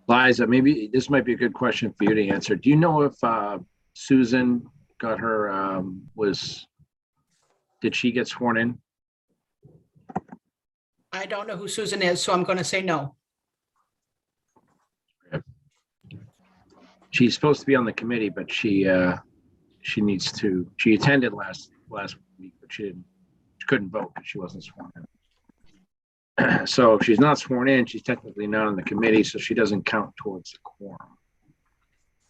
Liza, maybe this might be a good question for you to answer. Do you know if Susan got her, did she get sworn in? I don't know who Susan is, so I'm going to say no. She's supposed to be on the committee, but she needs to. She attended last week, but she couldn't vote because she wasn't sworn in. So if she's not sworn in, she's technically not on the committee, so she doesn't count towards the quorum.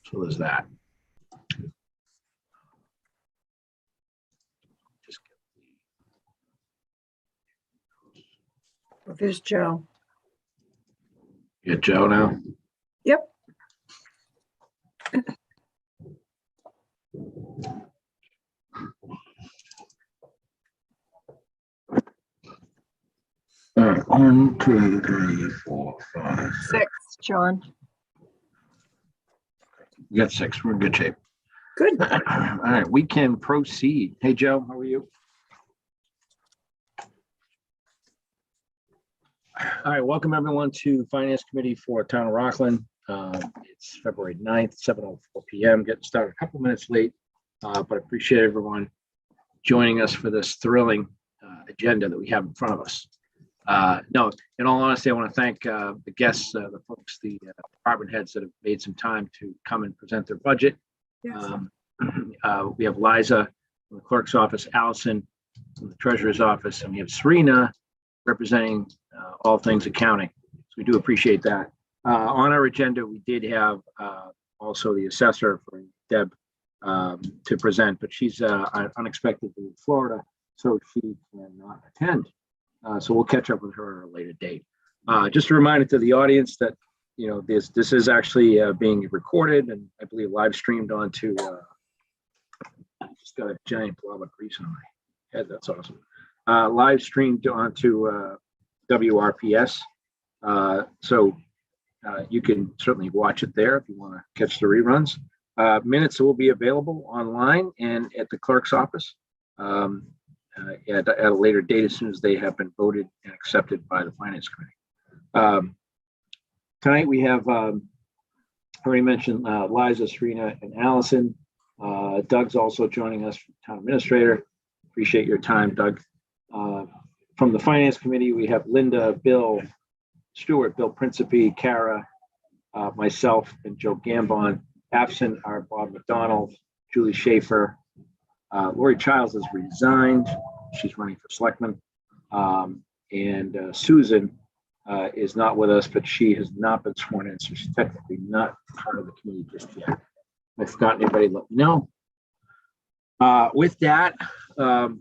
So there's that. There's Joe. You got Joe now? Yep. All right, 1, 2, 3, 4, 5, 6, John. We got 6. We're in good shape. Good. All right, we can proceed. Hey, Joe, how are you? All right, welcome everyone to Finance Committee for Town of Rockland. It's February 9th, 7:04 p.m. Getting started a couple minutes late, but I appreciate everyone joining us for this thrilling agenda that we have in front of us. No, in all honesty, I want to thank the guests, the folks, the department heads that have made some time to come and present their budget. Yes. We have Liza from the clerk's office, Allison from the treasurer's office, and we have Serena representing all things accounting. So we do appreciate that. On our agenda, we did have also the assessor for Deb to present, but she's unexpectedly in Florida, so she cannot attend. So we'll catch up with her at a later date. Just a reminder to the audience that this is actually being recorded and I believe live streamed onto. I just got a giant blob of grease on my head. That's awesome. Live streamed onto WRPS, so you can certainly watch it there if you want to catch the reruns. Minutes will be available online and at the clerk's office at a later date as soon as they have been voted and accepted by the Finance Committee. Tonight we have already mentioned Liza, Serena, and Allison. Doug's also joining us from Town Administrator. Appreciate your time, Doug. From the Finance Committee, we have Linda, Bill Stewart, Bill Principe, Kara, myself, and Joe Gambon. Absent are Bob McDonald, Julie Schaefer. Lori Childs has resigned. She's running for selectman. And Susan is not with us, but she has not been sworn in, so she's technically not part of the committee just yet. If I forgot anybody, let me know. With that, I'll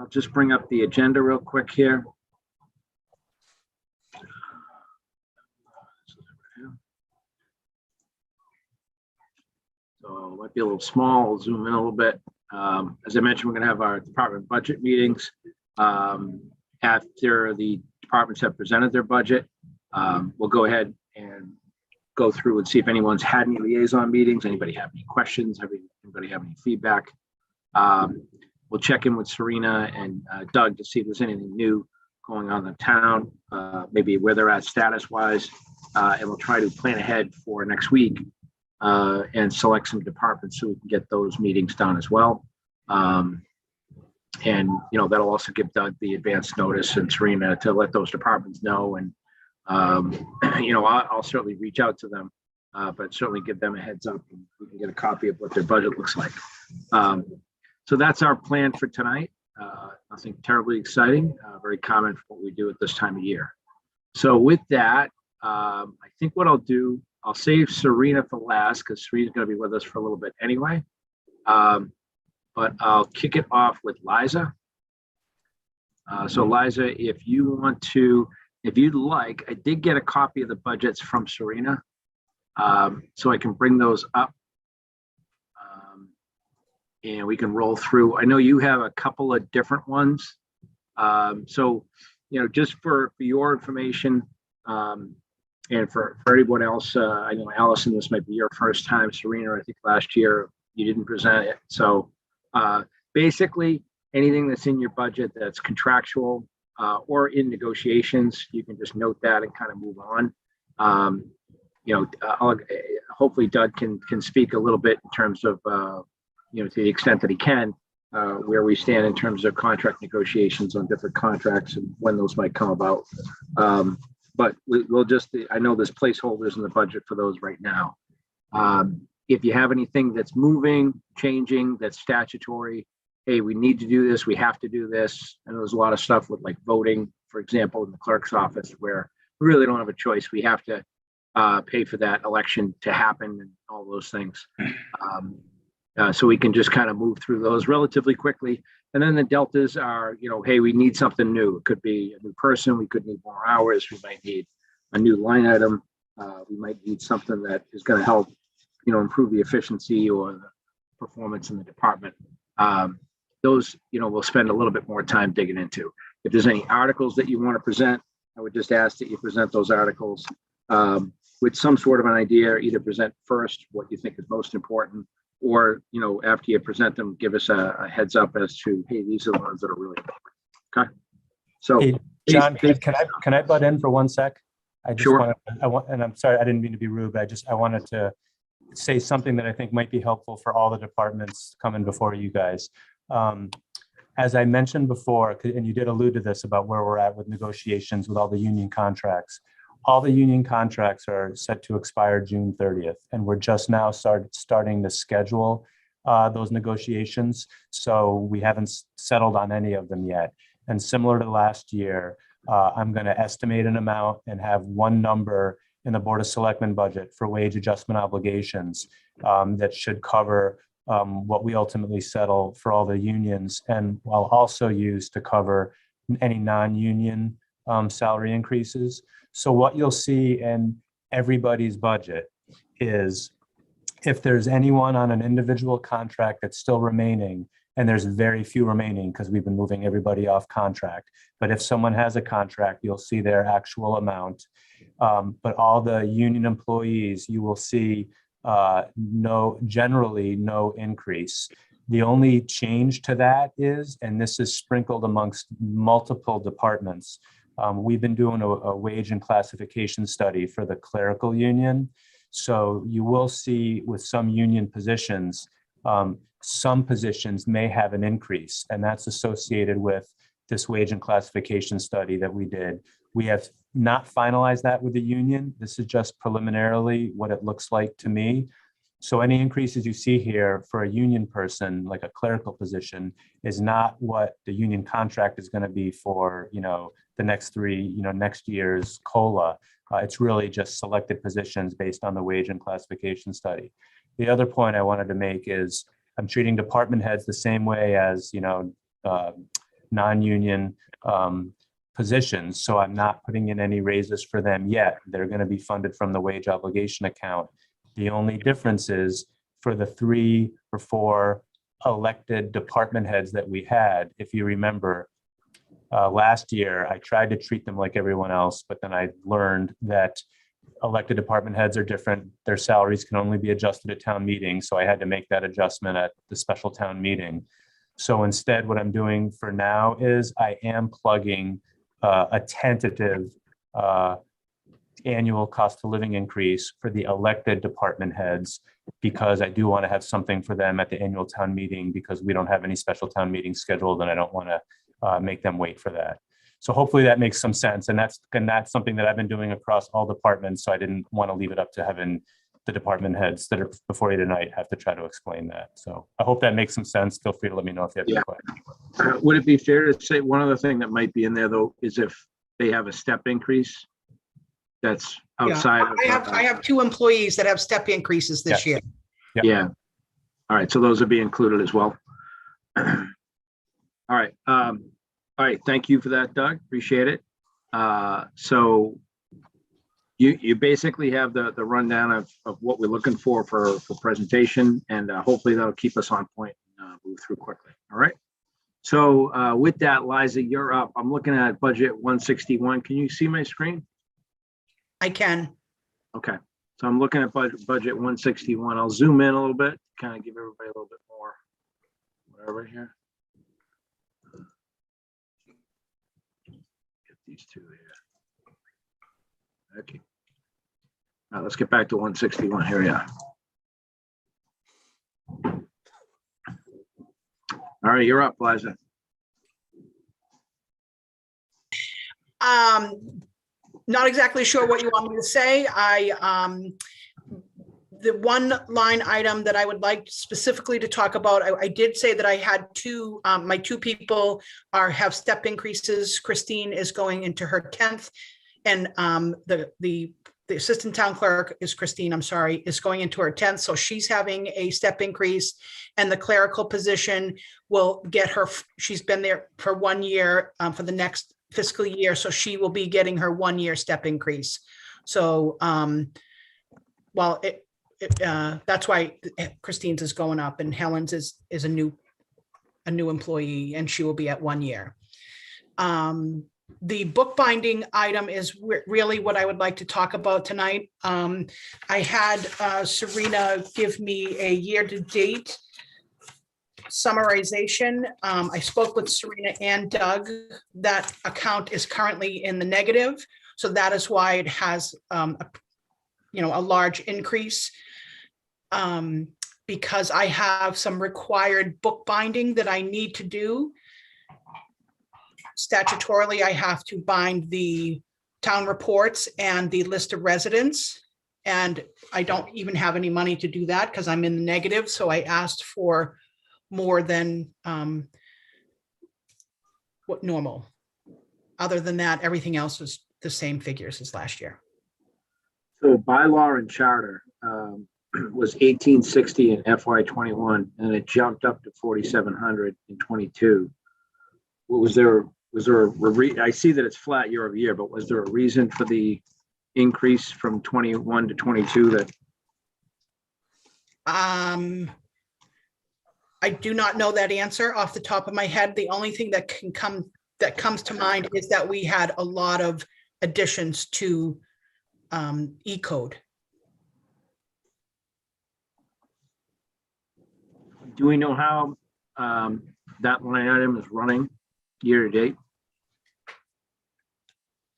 just bring up the agenda real quick here. So it might be a little small. I'll zoom in a little bit. As I mentioned, we're going to have our department budget meetings after the departments have presented their budget. We'll go ahead and go through and see if anyone's had any liaison meetings. Anybody have any questions? Anybody have any feedback? We'll check in with Serena and Doug to see if there's anything new going on in the town, maybe where they're at status-wise, and we'll try to plan ahead for next week and select some departments so we can get those meetings done as well. And that'll also give Doug the advance notice and Serena to let those departments know. And I'll certainly reach out to them, but certainly give them a heads up and we can get a copy of what their budget looks like. So that's our plan for tonight. Nothing terribly exciting, very common for what we do at this time of year. So with that, I think what I'll do, I'll save Serena for last because Serena's going to be with us for a little bit anyway. But I'll kick it off with Liza. So Liza, if you'd like, I did get a copy of the budgets from Serena, so I can bring those up. And we can roll through. I know you have a couple of different ones. So, just for your information and for everyone else, I know Allison, this might be your first time. Serena, I think last year you didn't present it. So basically anything that's in your budget that's contractual or in negotiations, you can just note that and kind of move on. hopefully Doug can speak a little bit in terms of, to the extent that he can, where we stand in terms of contract negotiations on different contracts and when those might come about. But we'll I know there's placeholders in the budget for those right now. If you have anything that's moving, changing, that's statutory, hey, we need to do this, we have to do this. And there's a lot of stuff with like voting, for example, in the clerk's office, where we really don't have a choice. We have to pay for that election to happen and all those things. So we can just kind of move through those relatively quickly. And then the deltas are, hey, we need something new. It could be a new person. We could need more hours. We might need a new line item. We might need something that is going to help, improve the efficiency or the performance in the department. Those, we'll spend a little bit more time digging into. If there's any articles that you want to present, I would just ask that you present those articles with some sort of an idea, either present first what you think is most important, or, after you present them, give us a heads up as to, hey, these are the ones that are really important. Okay. So, hey, John, can I butt in for 1 sec? Sure. And I'm sorry, I didn't mean to be rude, but I wanted to say something that I think might be helpful for all the departments coming before you guys. As I mentioned before, and you did allude to this about where we're at with negotiations with all the union contracts. All the union contracts are set to expire June 30th, and we're just now starting to schedule those negotiations. So we haven't settled on any of them yet. And similar to last year, I'm going to estimate an amount and have one number in the Board of Selectmen budget for wage adjustment obligations that should cover what we ultimately settle for all the unions, and I'll also use to cover any non-union salary increases. So what you'll see in everybody's budget is if there's anyone on an individual contract that's still remaining, and there's very few remaining because we've been moving everybody off contract, but if someone has a contract, you'll see their actual amount. But all the union employees, you will see generally no increase. The only change to that is, and this is sprinkled amongst multiple departments, we've been doing a wage and classification study for the clerical union. So you will see with some union positions, some positions may have an increase, and that's associated with this wage and classification study that we did. We have not finalized that with the union. This is just preliminarily what it looks like to me. So any increases you see here for a union person, like a clerical position, is not what the union contract is going to be for, the next next year's COLA. It's really just selected positions based on the wage and classification study. The other point I wanted to make is I'm treating department heads the same way as, non-union positions. So I'm not putting in any raises for them yet. They're going to be funded from the wage obligation account. The only difference is for the 3 or 4 elected department heads that we had, if you remember, last year, I tried to treat them like everyone else, but then I learned that elected department heads are different. Their salaries can only be adjusted at town meeting. So I had to make that adjustment at the special town meeting. So instead, what I'm doing for now is I am plugging a tentative annual cost of living increase for the elected department heads, because I do want to have something for them at the annual town meeting, because we don't have any special town meetings scheduled, and I don't want to make them wait for that. So hopefully that makes some sense. And that's something that I've been doing across all departments. So I didn't want to leave it up to having the department heads that are before you tonight have to try to explain that. So I hope that makes some sense. Feel free to let me know if you have any questions. Would it be fair to say one other thing that might be in there, though, is if they have a step increase that's outside I have 2 employees that have step increases this year. Yeah. All right. So those would be included as well. All right. All right. Thank you for that, Doug. Appreciate it. So you basically have the rundown of what we're looking for presentation, and hopefully that'll keep us on point and move through quickly. All right. So with that, Liza, you're up. I'm looking at budget 161. Can you see my screen? I can. Okay. So I'm looking at budget 161. I'll zoom in a little bit, kind of give everybody a little bit more, whatever here. Get these 2 here. Okay. Let's get back to 161 here, yeah. All right, you're up, Liza. Not exactly sure what you want me to say. The one line item that I would like specifically to talk about, I did say that I had two, my two people have step increases. Christine is going into her 10th, and the assistant town clerk is Christine, I'm sorry, is going into her 10th. So she's having a step increase, and the clerical position will get her, she's been there for 1 year for the next fiscal year. So she will be getting her 1 year step increase. So well, that's why Christine's is going up, and Helen's is a new employee, and she will be at 1 year. The bookbinding item is really what I would like to talk about tonight. I had Serena give me a year-to-date summarization. I spoke with Serena and Doug. That account is currently in the negative, so that is why it has a large increase. Because I have some required bookbinding that I need to do. Statutorily, I have to bind the town reports and the list of residents. And I don't even have any money to do that because I'm in the negative. So I asked for more than what normal. Other than that, everything else was the same figures as last year. So bylaw and charter was 1860 in FY21, and it jumped up to 4,700 in 22. What was there? I see that it's flat year over year, but was there a reason for the increase from 21 to 22? That I do not know that answer off the top of my head. The only thing that comes to mind is that we had a lot of additions to E-code. Do we know how that line item is running year to date?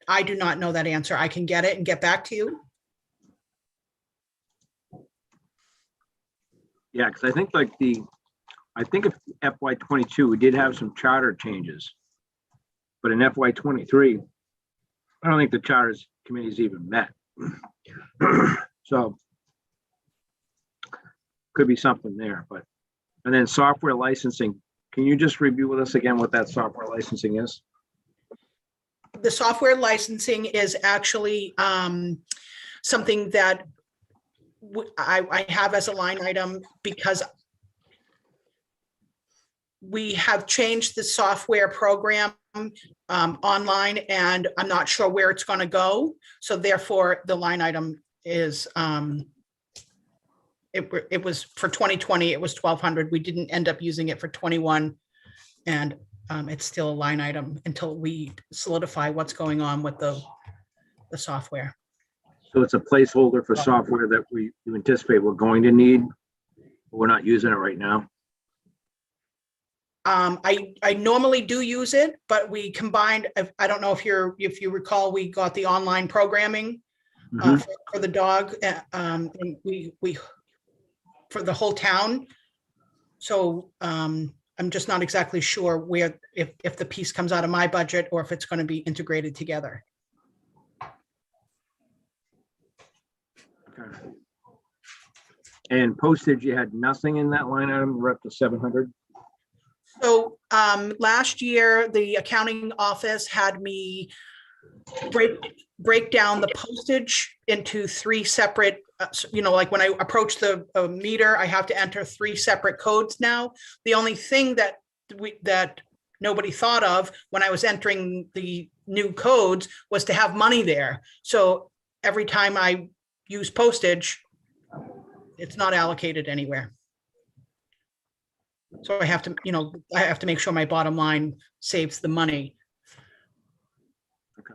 I do not know that answer. I can get it and get back to you. Yeah, because I think if FY22 we did have some charter changes, but in FY23, I don't think the charters committees even met. So could be something there, but. And then software licensing, can you just review with us again what that software licensing is? The software licensing is actually something that I have as a line item because we have changed the software program online, and I'm not sure where it's going to go. So therefore, the line item is it was for 2020, it was 1,200. We didn't end up using it for 21, and it's still a line item until we solidify what's going on with the software. So it's a placeholder for software that you anticipate we're going to need, but we're not using it right now. I normally do use it, but we combined, I don't know if you recall, we got the online programming for the dog, and we for the whole town. So I'm just not exactly sure where, if the piece comes out of my budget or if it's going to be integrated together. Okay. And postage, you had nothing in that line item, we're up to 700. So last year, the accounting office had me break down the postage into 3 separate, like when I approach the meter, I have to enter 3 separate codes now. The only thing that nobody thought of when I was entering the new codes was to have money there. So every time I use postage, it's not allocated anywhere. So I have to make sure my bottom line saves the money. Okay.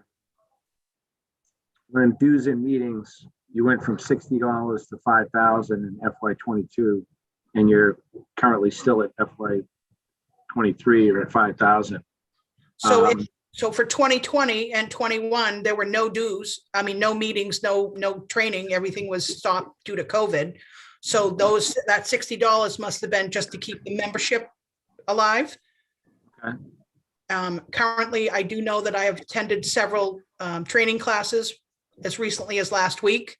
When dues and meetings, you went from $60 to $5,000 in FY22, and you're currently still at FY23 or at 5,000. So So for 2020 and 21, there were no dues. I mean, no meetings, no training. Everything was stopped due to COVID. So that $60 must have been just to keep the membership alive. Okay. Currently, I do know that I have attended several training classes as recently as last week.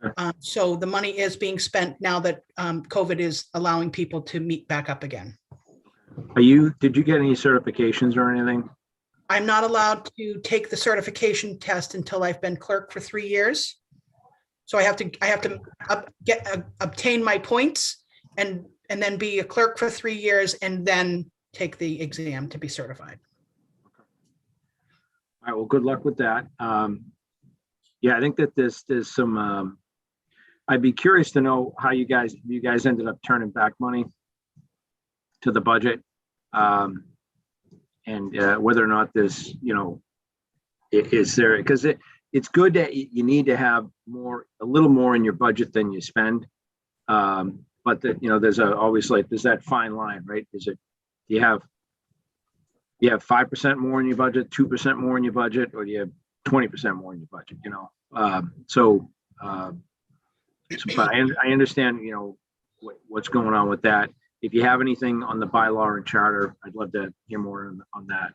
Okay. So the money is being spent now that COVID is allowing people to meet back up again. Did you get any certifications or anything? I'm not allowed to take the certification test until I've been clerk for 3 years. So I have to obtain my points and then be a clerk for 3 years and then take the exam to be certified. All right, well, good luck with that. Yeah, I think that there's some, I'd be curious to know how you guys ended up turning back money to the budget. And whether or not there's, is there, because it's good that you need to have a little more in your budget than you spend. But there's always there's that fine line, right? Do you have 5% more in your budget, 2% more in your budget, or do you have 20% more in your budget, but I understand, what's going on with that. If you have anything on the bylaw and charter, I'd love to hear more on that.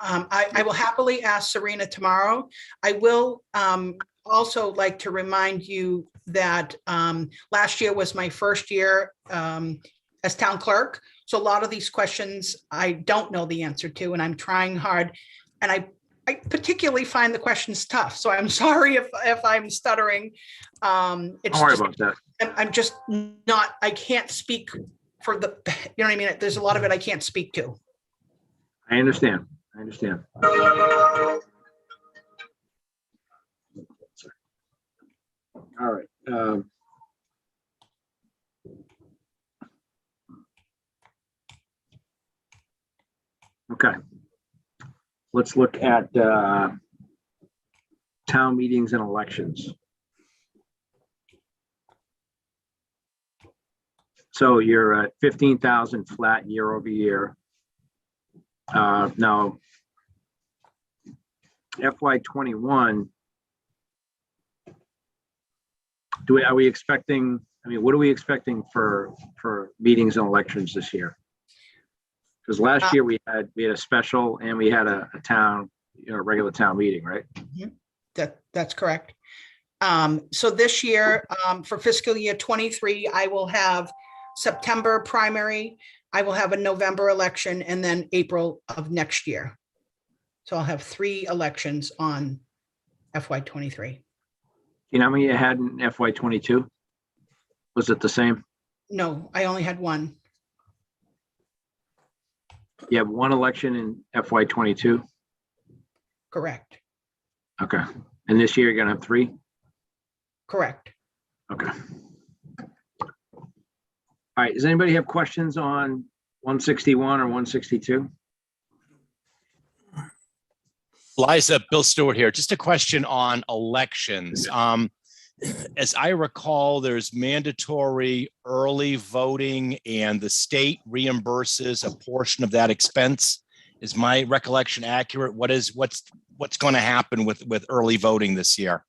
I will happily ask Serena tomorrow. I will also like to remind you that last year was my first year as town clerk. So a lot of these questions I don't know the answer to, and I'm trying hard. And I particularly find the questions tough. So I'm sorry if I'm stuttering. Don't worry about that. I'm just not, I can't speak for you know what I mean? There's a lot of it I can't speak to. I understand. All right. Okay. Let's look at town meetings and elections. So you're at 15,000 flat year over year. Now, FY21, are we expecting, what are we expecting for meetings and elections this year? Because last year we had a special and we had a town, regular town meeting, right? That's correct. So this year, for fiscal year 23, I will have September primary, I will have a November election, and then April of next year. So I'll have 3 elections on FY23. You know how many you had in FY22? Was it the same? No, I only had 1. You have 1 election in FY22? Correct. Okay. And this year you're gonna have 3? Correct. Okay. All right, does anybody have questions on 161 or 162? Liza, Bill Stewart here. Just a question on elections. As I recall, there's mandatory early voting and the state reimburses a portion of that expense. Is my recollection accurate? What's going to happen with early voting this year?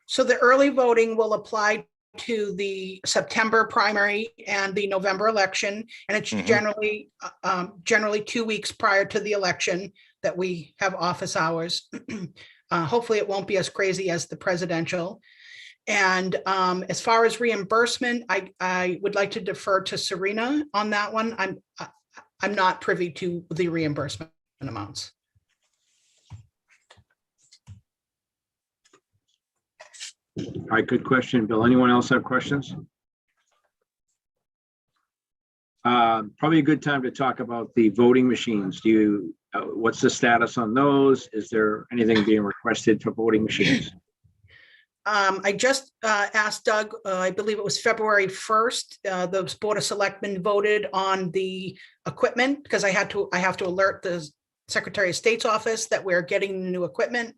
So the early voting will apply to the September primary and the November election. And it's generally 2 weeks prior to the election that we have office hours. Hopefully it won't be as crazy as the presidential. And as far as reimbursement, I would like to defer to Serena on that one. I'm not privy to the reimbursement amounts. All right, good question, Bill. Anyone else have questions? Probably a good time to talk about the voting machines. What's the status on those? Is there anything being requested for voting machines? I just asked Doug, I believe it was February 1st, the Board of Selectmen voted on the equipment because I have to alert the Secretary of State's office that we're getting the new equipment.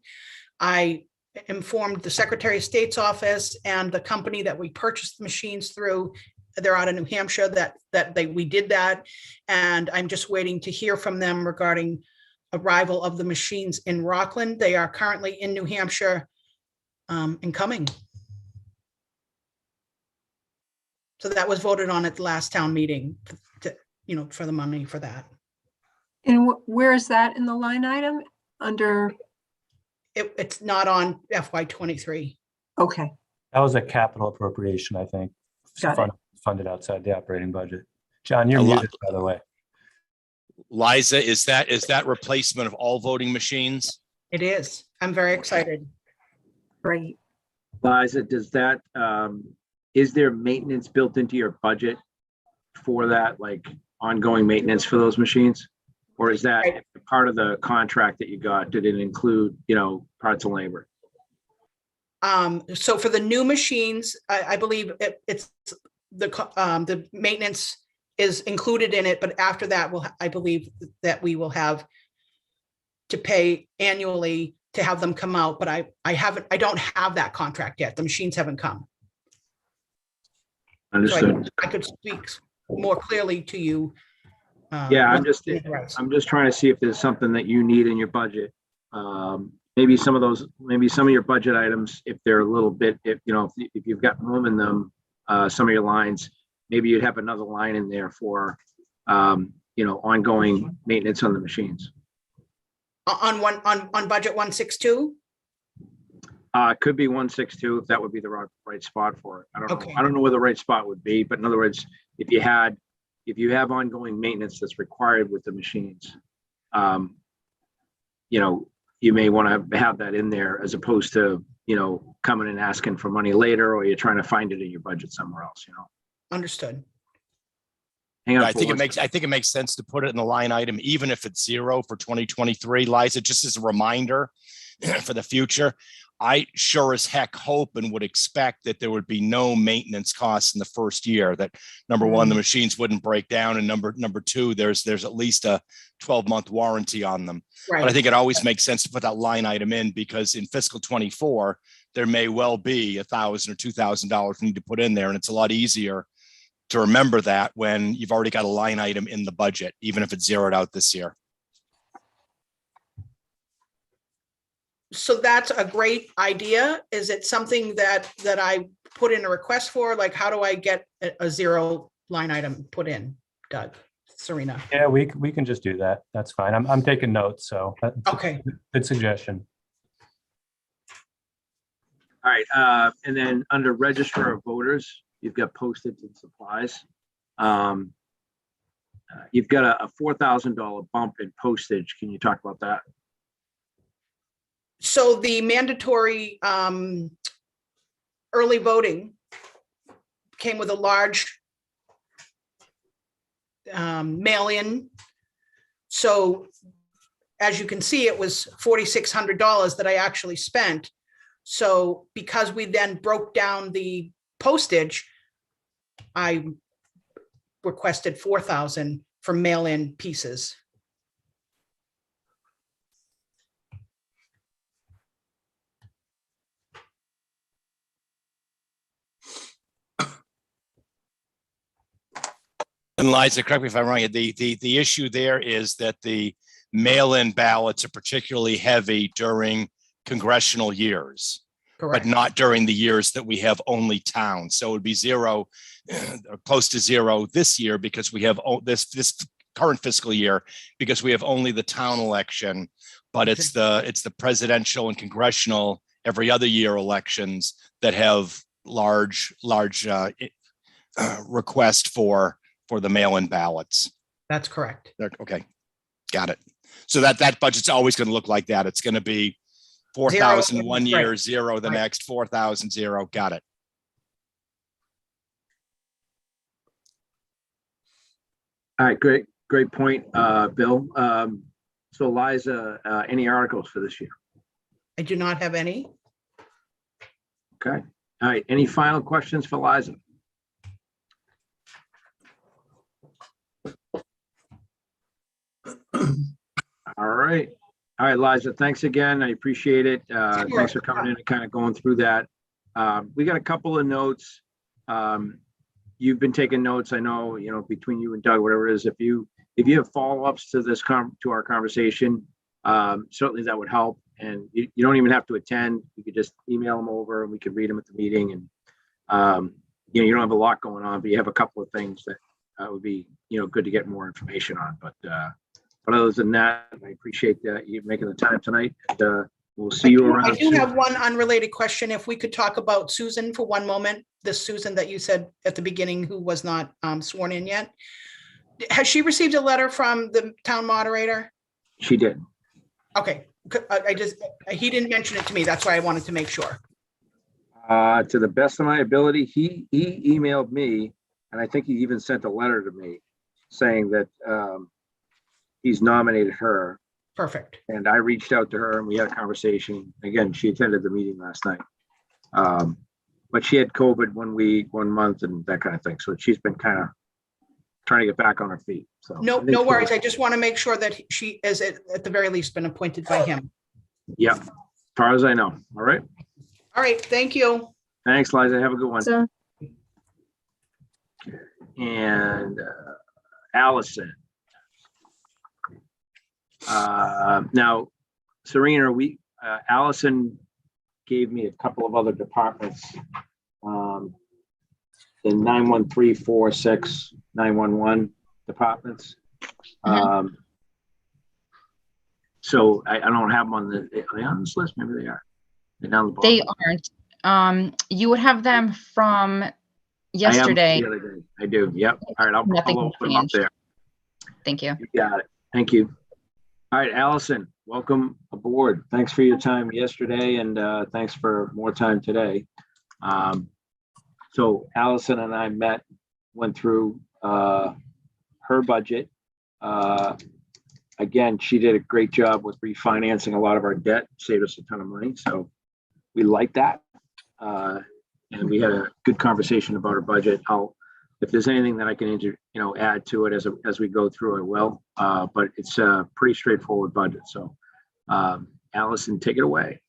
I informed the Secretary of State's office and the company that we purchased the machines through. They're out of New Hampshire we did that. And I'm just waiting to hear from them regarding arrival of the machines in Rockland. They are currently in New Hampshire and coming. So that was voted on at the last town meeting, to, for the money for that. And where is that in the line item? Under, It's not on FY23. okay, That was a capital appropriation, I think. Got it. Funded outside the operating budget. John, you're A lot- muted, by the way. Liza, is that replacement of all voting machines? It is. I'm very excited. great. Liza, does that, is there maintenance built into your budget for that, like ongoing maintenance for those machines? Or is that part of the contract that you got? Did it include, parts and labor? So for the new machines, I believe it's the maintenance is included in it, but after that, I believe that we will have to pay annually to have them come out, but I don't have that contract yet. The machines haven't come. So Understood. I could speak more clearly to you. Yeah, I'm Right. just trying to see if there's something that you need in your budget. Maybe some of your budget items, if they're a little bit, if you've got room in them, some of your lines, maybe you'd have another line in there for, ongoing maintenance on the machines. On budget 162? It could be 162 if that would be the right spot for it. I don't know. Okay. I don't know where the right spot would be, but in other words, if you have ongoing maintenance that's required with the machines, you may want to have that in there as opposed to, coming and asking for money later, or you're trying to find it in your budget somewhere else, Understood. Hang on. I think it makes sense to put it in the line item, even if it's 0 for 2023, Liza, just as a reminder for the future. I sure as heck hope and would expect that there would be no maintenance costs in the first year, that number one, the machines wouldn't break down, and number two, there's at least a 12-month warranty on them. Right. But I think it always makes sense to put that line item in, because in fiscal 24, there may well be $1,000 or $2,000 we need to put in there. And it's a lot easier to remember that when you've already got a line item in the budget, even if it's zeroed out this year. So that's a great idea. Is it something that I put in a request for? Like, how do I get a 0 line item put in, Doug, Serena? Yeah, we can just do that. That's fine. I'm taking notes, so that's Okay. a good suggestion. All right, and then under register of voters, you've got postage and supplies. You've got a $4,000 bump in postage. Can you talk about that? So the mandatory early voting came with a large mail-in. So as you can see, it was $4,600 that I actually spent. So because we then broke down the postage, I requested 4,000 for mail-in pieces. And Liza, correct me if I'm wrong, the issue there is that the mail-in ballots are particularly heavy during congressional years, Correct. but not during the years that we have only towns. So it would be 0 or close to 0 this year, because we have this current fiscal year, because we have only the town election, but it's the presidential and congressional every other year elections that have large request for the mail-in ballots. That's correct. Okay, got it. So that budget's always going to look like that. It's going to be 4,000 one year, right. 0 the Right. next, 4,000, 0. Got it. All right, great point, Bill. So Liza, any articles for this year? I do not have any. Okay. All right, any final questions for Liza? All right, Liza, thanks again. I appreciate it. Thanks for coming in and kind of going through that. We got a couple of notes. You've been taking notes. I know, between you and Doug, whatever it is, if you have follow-ups to this to our conversation, certainly that would help. And you don't even have to attend. You could just email them over and we could read them at the meeting. And, you don't have a lot going on, but you have a couple of things that would be, good to get more information on. But other than that, I appreciate you making the time tonight. And, we'll see you around. I do have one unrelated question. If we could talk about Susan for one moment, this Susan that you said at the beginning who was not sworn in yet. Has she received a letter from the town moderator? She did. Okay, he didn't mention it to me. That's why I wanted to make sure. To the best of my ability, he emailed me, and I think he even sent a letter to me saying that he's nominated her. Perfect. And I reached out to her and we had a conversation. Again, she attended the meeting last night. But she had COVID 1 week, 1 month, and that kind of thing. So she's been kind of trying to get back on her feet. So No worries. I just want to make sure that she is at the very least been appointed by him. Yeah, as far as I know. All right. All right. Thank you. Thanks, Liza. Have a good one. So, And Allison. Now, Serena, Allison gave me a couple of other departments. The 913, 46, 911 departments. So I don't have them on are they on this list? Maybe they are. They're down the bottom. They aren't. You would have them from yesterday. The other day. I do. Yep. All right. I'll Nothing open them up changed. there. Thank you. You got it. Thank you. All right, Allison, welcome aboard. Thanks for your time yesterday and thanks for more time today. So Allison and I went through her budget. Again, she did a great job with refinancing a lot of our debt, saved us a ton of money. So we like that. And we had a good conversation about her budget. If there's anything that I can, add to it as we go through, I will. But it's a pretty straightforward budget. So, Allison, take it away.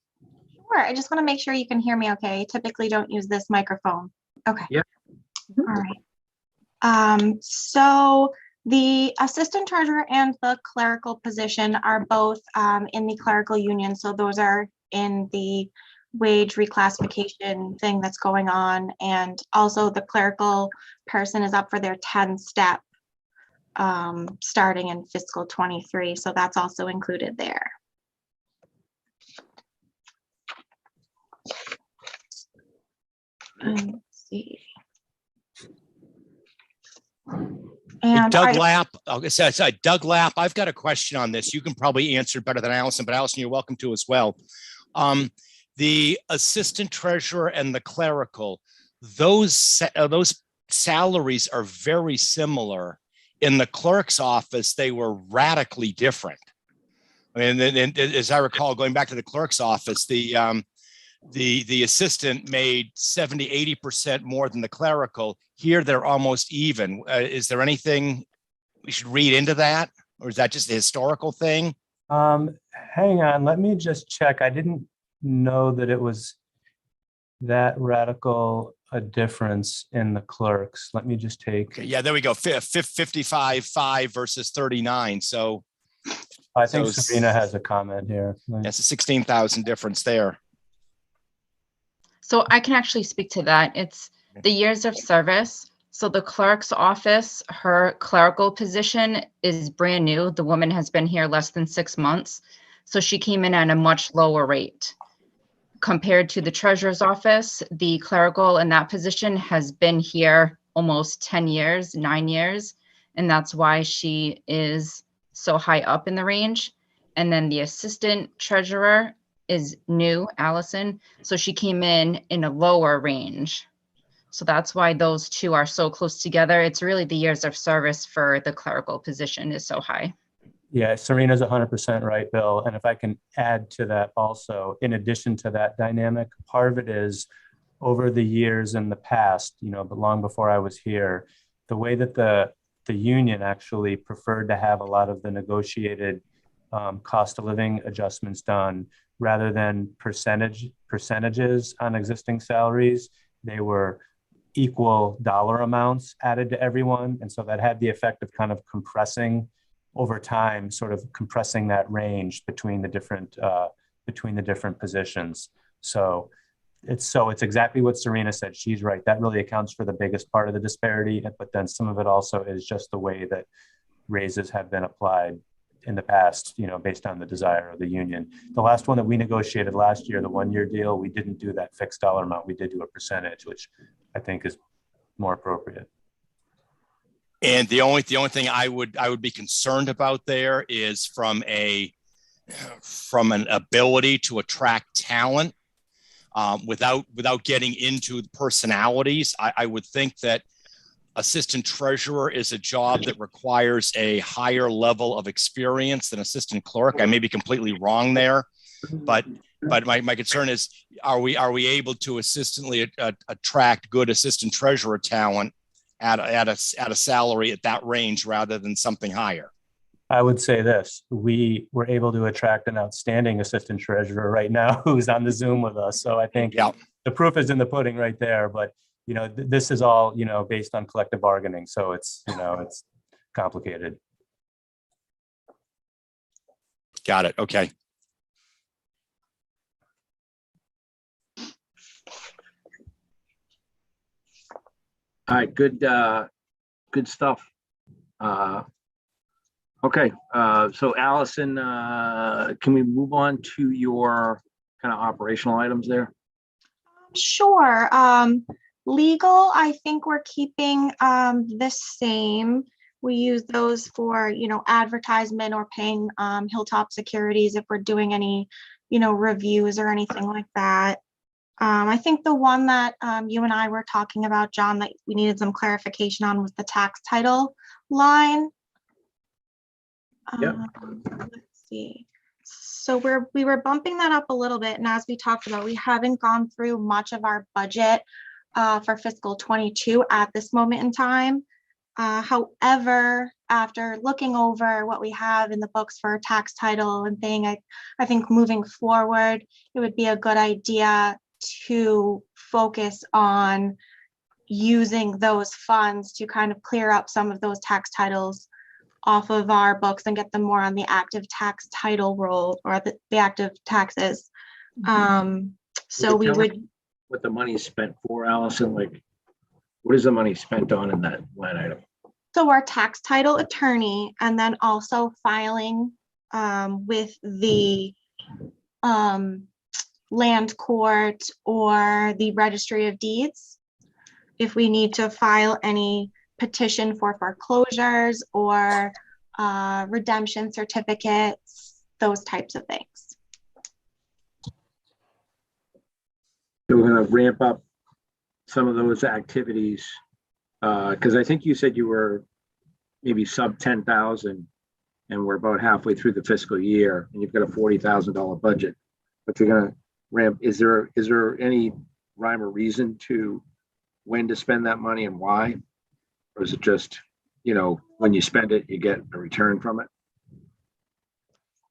Sure. I just want to make sure you can hear me okay. I typically don't use this microphone. Okay. Yeah. All right. So the assistant treasurer and the clerical position are both in the clerical union. So those are in the wage reclassification thing that's going on. And also the clerical person is up for their 10-step starting in fiscal 23. So that's also included there. Let's see. And Doug Lapp, Doug Lapp, I've got a question on this. You can probably answer better than Allison, but Allison, you're welcome to as well. The assistant treasurer and the clerical, those salaries are very similar. In the clerk's office, they were radically different. I mean, as I recall, going back to the clerk's office, the assistant made 70–80% more than the clerical. Here, they're almost even. Is there anything we should read into that? Or is that just a historical thing? Hang on, let me just check. I didn't know that it was that radical a difference in the clerks. Let me just take. Okay, yeah, there we go. 55.5 versus 39. So I think Sabrina has a comment here. that's a 16,000 difference there. So I can actually speak to that. It's the years of service. So the clerk's office, her clerical position is brand new. The woman has been here less than 6 months. So she came in at a much lower rate. Compared to the treasurer's office, the clerical in that position has been here almost 10 years, 9 years. And that's why she is so high up in the range. And then the assistant treasurer is new, Allison. So she came in a lower range. So that's why those two are so close together. It's really the years of service for the clerical position is so high. Yeah, Serena's 100% right, Bill. And if I can add to that also, in addition to that dynamic, part of it is over the years in the past, but long before I was here, the way that the union actually preferred to have a lot of the negotiated cost of living adjustments done rather than percentages on existing salaries. They were equal dollar amounts added to everyone. And so that had the effect of kind of compressing over time, sort of compressing that range between the different positions. So it's exactly what Serena said. She's right. That really accounts for the biggest part of the disparity. But then some of it also is just the way that raises have been applied in the past, based on the desire of the union. The last one that we negotiated last year, the 1-year deal, we didn't do that fixed dollar amount. We did do a percentage, which I think is more appropriate. And the only thing I would be concerned about there is from an ability to attract talent, without getting into the personalities. I would think that assistant treasurer is a job that requires a higher level of experience than assistant clerk. I may be completely wrong there, but my concern is, are we able to attract good assistant treasurer talent at a salary at that range rather than something higher? I would say this: we were able to attract an outstanding assistant treasurer right now who's on the Zoom with us. So I think the proof is in the pudding right there. But this is all based on collective bargaining, so it's it's complicated. Got it. Okay. All right, good stuff. Okay, so Allison, can we move on to your kind of operational items there? Sure. Legal, I think we're keeping the same. We use those for, advertisement or paying Hilltop Securities if we're doing any, reviews or anything like that. I think the one that you and I were talking about, John, that we needed some clarification on was the tax title line. Yep. Let's see. So we were bumping that up a little bit, and as we talked about, we haven't gone through much of our budget for fiscal 22 at this moment in time. However, after looking over what we have in the books for tax title and thing, I think moving forward, it would be a good idea to focus on using those funds to kind of clear up some of those tax titles off of our books and get them more on the active tax title roll, or the active taxes. So we would. What the money is spent for, Allison? Like, what is the money spent on in that line item? So our tax title attorney, and then also filing with the land court or the registry of deeds, if we need to file any petition for foreclosures or redemption certificates, those types of things. So we're going to ramp up some of those activities, because I think you said you were maybe sub 10,000, and we're about halfway through the fiscal year, and you've got a $40,000 budget. But you're going to ramp. Is there any rhyme or reason to when to spend that money and why, or is it just when you spend it you get a return from it?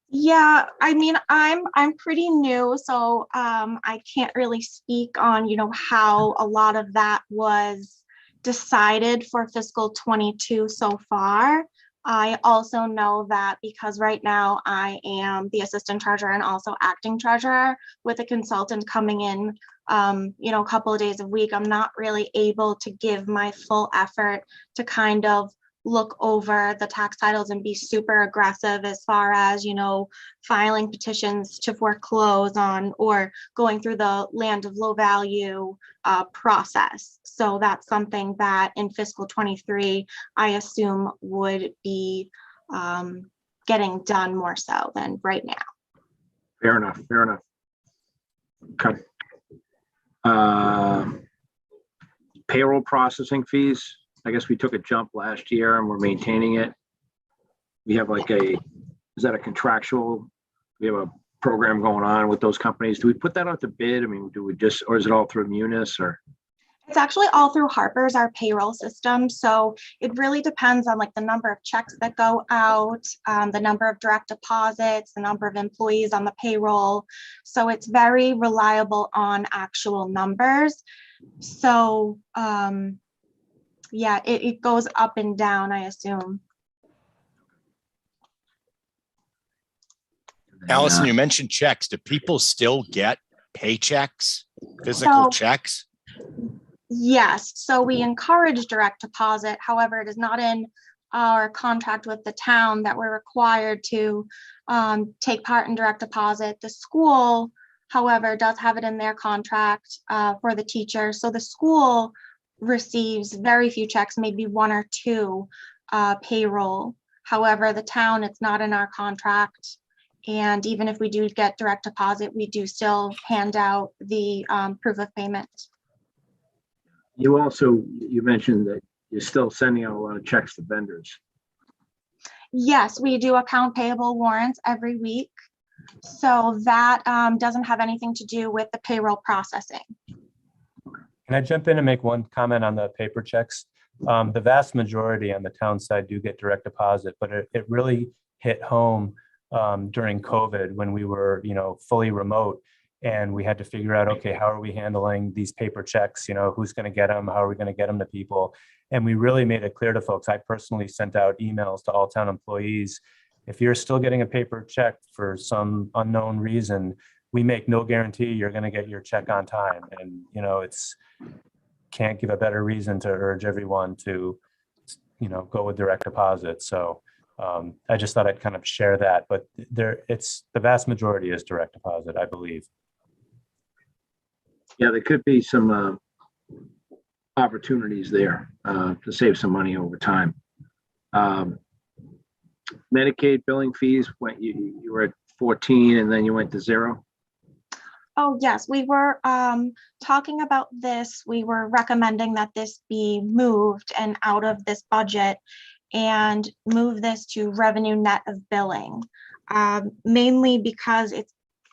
Yeah, I mean, I'm pretty new, so I can't really speak on how a lot of that was decided for fiscal 22 so far. I also know that because right now I am the assistant treasurer and also acting treasurer with a consultant coming in a couple of days a week, I'm not really able to give my full effort to kind of look over the tax titles and be super aggressive as far as, filing petitions to foreclose on or going through the land of low value process. So that's something that in fiscal 23, I assume would be getting done more so than right now. Fair enough. Okay. Payroll processing fees. I guess we took a jump last year and we're maintaining it. We have is that a contractual? We have a program going on with those companies. Do we put that out to bid? I mean, or is it all through Munis or? It's actually all through Harper's, our payroll system. So it really depends on the number of checks that go out, the number of direct deposits, the number of employees on the payroll. So it's very reliable on actual numbers. So yeah, it goes up and down, I assume. Allison, you mentioned checks. Do people still get paychecks, physical So- checks? Yes, so we encourage direct deposit. However, it is not in our contract with the town that we're required to take part in direct deposit. The school, however, does have it in their contract for the teacher. So the school receives very few checks, maybe one or two payroll. However, the town, it's not in our contract. And even if we do get direct deposit, we do still hand out the proof of payment. You mentioned that you're still sending out a lot of checks to vendors. Yes, we do account payable warrants every week. So that doesn't have anything to do with the payroll processing. Can I jump in and make one comment on the paper checks? The vast majority on the town side do get direct deposit, but it really hit home during COVID when we were, fully remote, and we had to figure out, okay, how are we handling these paper checks? Who's going to get them? How are we going to get them to people? And we really made it clear to folks. I personally sent out emails to all town employees. If you're still getting a paper check for some unknown reason, we make no guarantee you're going to get your check on time. And, it's can't give a better reason to urge everyone to, go with direct deposit. So I just thought I'd kind of share that, but the vast majority is direct deposit, I believe. Yeah, there could be some opportunities there to save some money over time. Medicaid billing fees, you were at 14 and then you went to 0. Oh, yes, we were talking about this. We were recommending that this be moved and out of this budget and move this to revenue net of billing, mainly because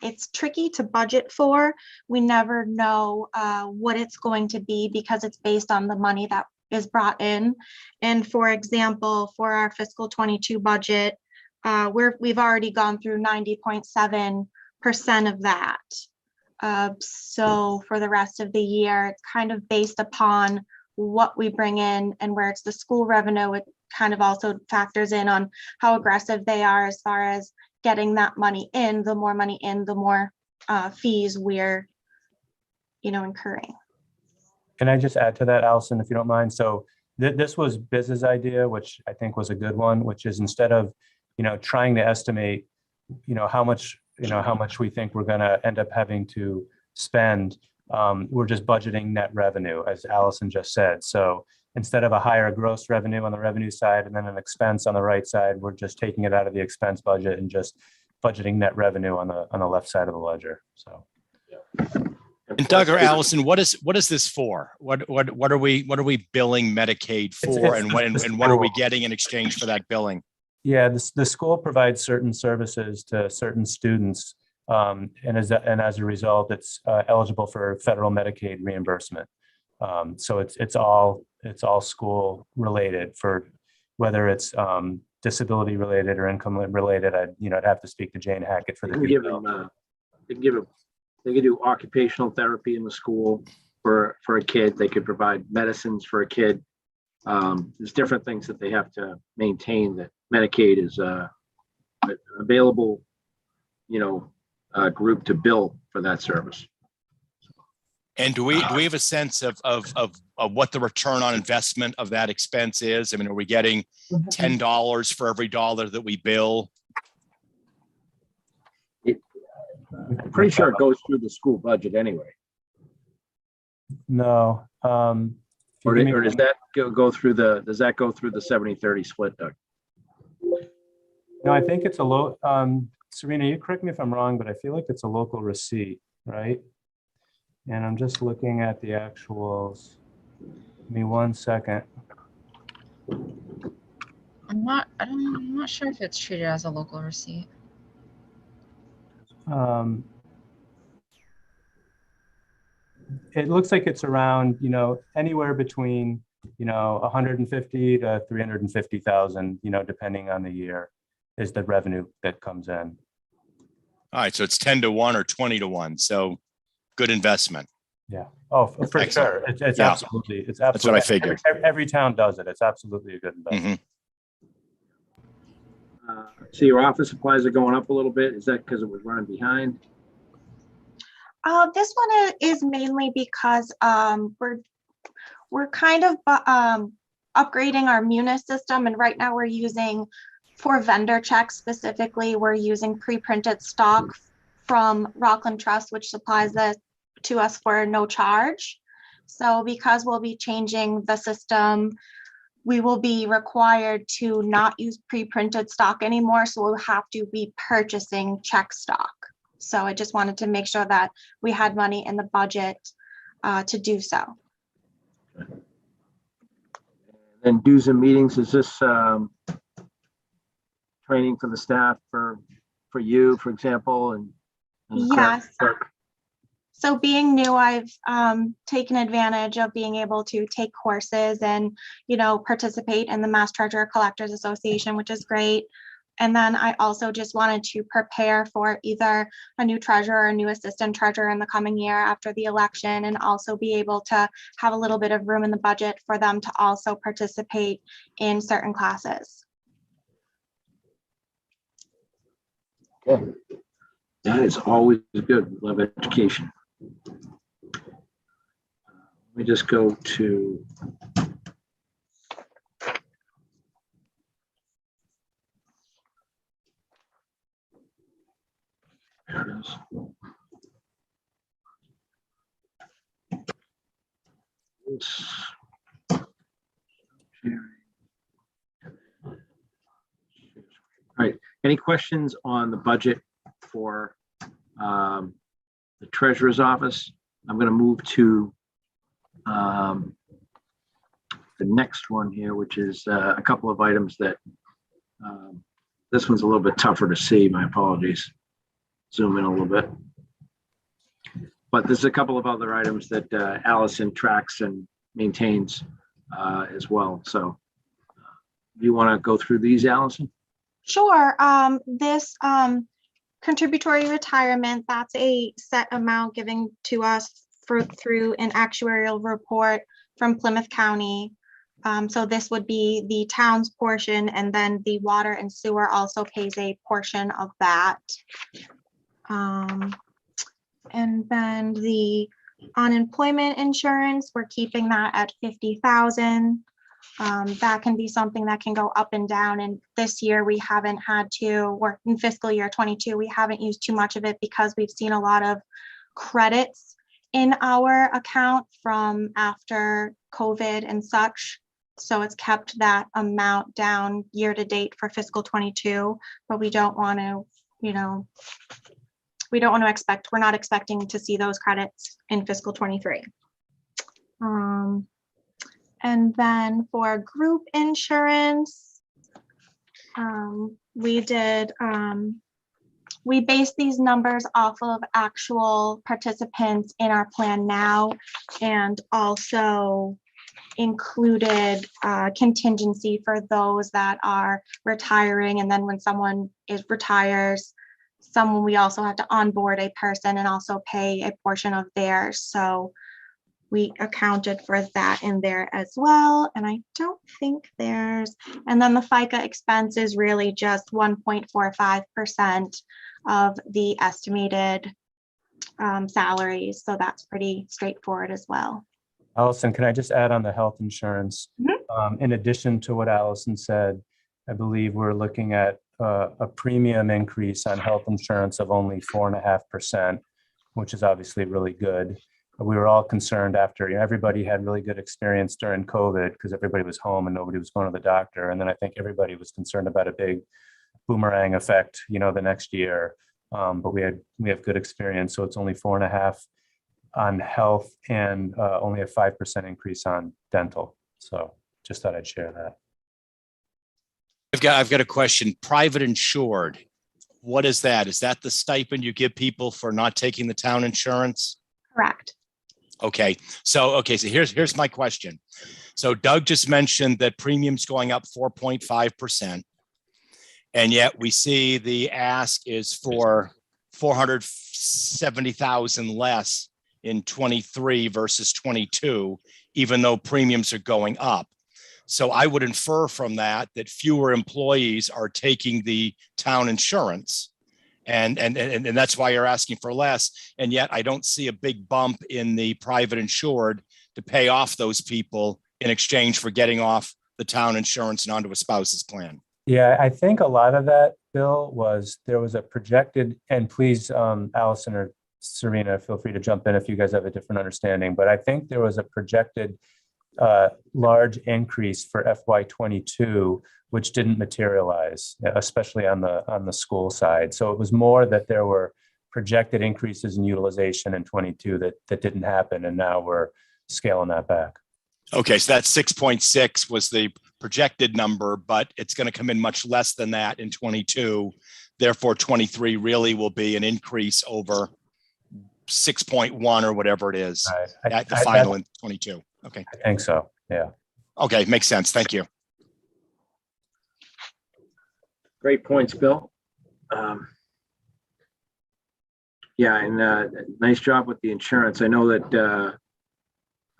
it's tricky to budget for. We never know what it's going to be because it's based on the money that is brought in. And for example, for our fiscal 22 budget, we've already gone through 90.7% of that. So for the rest of the year, it's kind of based upon what we bring in, and where it's the school revenue, it kind of also factors in on how aggressive they are as far as getting that money in. The more money in, the more fees we're, incurring. Can I just add to that, Allison, if you don't mind? So this was Biz's idea, which I think was a good one, which is instead of, trying to estimate, how much we think we're going to end up having to spend, we're just budgeting net revenue, as Allison just said. So instead of a higher gross revenue on the revenue side and then an expense on the right side, we're just taking it out of the expense budget and just budgeting net revenue on the left side of the ledger. So. And Doug or Allison, what is this for? What are we billing Medicaid for, and what are we getting in exchange for that billing? Yeah, the school provides certain services to certain students, and as a result, it's eligible for federal Medicaid reimbursement. So it's all school related, for whether it's disability related or income related. I'd have to speak to Jane Hackett for the detail. They could do occupational therapy in the school for a kid. They could provide medicines for a kid. There's different things that they have to maintain that Medicaid is available, group to bill for that service. And do we have a sense of what the return on investment of that expense is? I mean, are we getting $10 for every dollar that we bill? I'm pretty sure it goes through the school budget anyway. No. Or does that go through the 70-30 split, Doug? No, I think it's a low, Serena, you correct me if I'm wrong, but I feel like it's a local receipt, right? And I'm just looking at the actuals. Give me 1 second. I'm not sure if it's treated as a local receipt. It looks like it's around, anywhere between, 150 to 350,000, depending on the year, is the revenue that comes in. All right, so it's 10 to 1 or 20 to 1. So good investment. Yeah. Oh, for Excellent. sure. It's Yeah. absolutely. That's what I figured. Every town does it. It's absolutely a good investment. See, your office supplies are going up a little bit. Is that because it was running behind? This one is mainly because we're kind of upgrading our Munis system, and right now we're using, for vendor checks specifically, we're using pre-printed stock from Rockland Trust, which supplies this to us for no charge. So because we'll be changing the system, we will be required to not use pre-printed stock anymore. So we'll have to be purchasing check stock. So I just wanted to make sure that we had money in the budget to do so. And dues and meetings, is this training for the staff for you, for example? And the Yes. clerk? So being new, I've taken advantage of being able to take courses and, participate in the Mass Treasurer Collectors Association, which is great. And then I also just wanted to prepare for either a new treasurer or a new assistant treasurer in the coming year after the election, and also be able to have a little bit of room in the budget for them to also participate in certain classes. Okay. That is always good. We love education. Let me just go to there it is. All right, any questions on the budget for the treasurer's office? I'm going to move to the next one here, which is a couple of items that this one's a little bit tougher to see. My apologies. Zoom in a little bit. But there's a couple of other items that Allison tracks and maintains as well. So do you want to go through these, Allison? Sure. This contributory retirement, that's a set amount given to us through an actuarial report from Plymouth County. So this would be the town's portion, and then the water and sewer also pays a portion of that. And then the unemployment insurance, we're keeping that at 50,000. That can be something that can go up and down. And this year we haven't had to, or in fiscal year 22, we haven't used too much of it because we've seen a lot of credits in our account from after COVID and such. So it's kept that amount down year to date for fiscal 22, but we don't want to, we're not expecting to see those credits in fiscal 23. And then for group insurance, we based these numbers off of actual participants in our plan now, and also included contingency for those that are retiring. And then when someone retires, we also have to onboard a person and also pay a portion of theirs. So we accounted for that in there as well. And I don't think and then the FICA expense is really just 1.45% of the estimated salaries. So that's pretty straightforward as well. Allison, can I just add on the health insurance? In addition to what Allison said, I believe we're looking at a premium increase on health insurance of only 4.5%, which is obviously really good. We were all concerned after everybody had really good experience during COVID because everybody was home and nobody was going to the doctor. And then I think everybody was concerned about a big boomerang effect, the next year. But we have good experience. So it's only 4.5 on health and only a 5% increase on dental. So just thought I'd share that. I've got a question. Private insured. What is that? Is that the stipend you give people for not taking the town insurance? Correct. Okay. So here's my question. So Doug just mentioned that premiums going up 4.5%. And yet we see the ask is for 470,000 less in 23 versus 22, even though premiums are going up. So I would infer from that that fewer employees are taking the town insurance. And that's why you're asking for less. And yet I don't see a big bump in the private insured to pay off those people in exchange for getting off the town insurance and onto a spouse's plan. Yeah, I think a lot of that, Bill, was there was a projected, and please, Allison or Serena, feel free to jump in if you guys have a different understanding, but I think there was a projected large increase for FY22, which didn't materialize, especially on the school side. So it was more that there were projected increases in utilization in 22 that didn't happen, and now we're scaling that back. Okay, so that 6.6 was the projected number, but it's going to come in much less than that in 22. Therefore, 23 really will be an increase over 6.1 or whatever it is at the final in 22. Okay. I think so. Yeah. Okay. Makes sense. Thank you. Great points, Bill. Yeah, and nice job with the insurance. I know that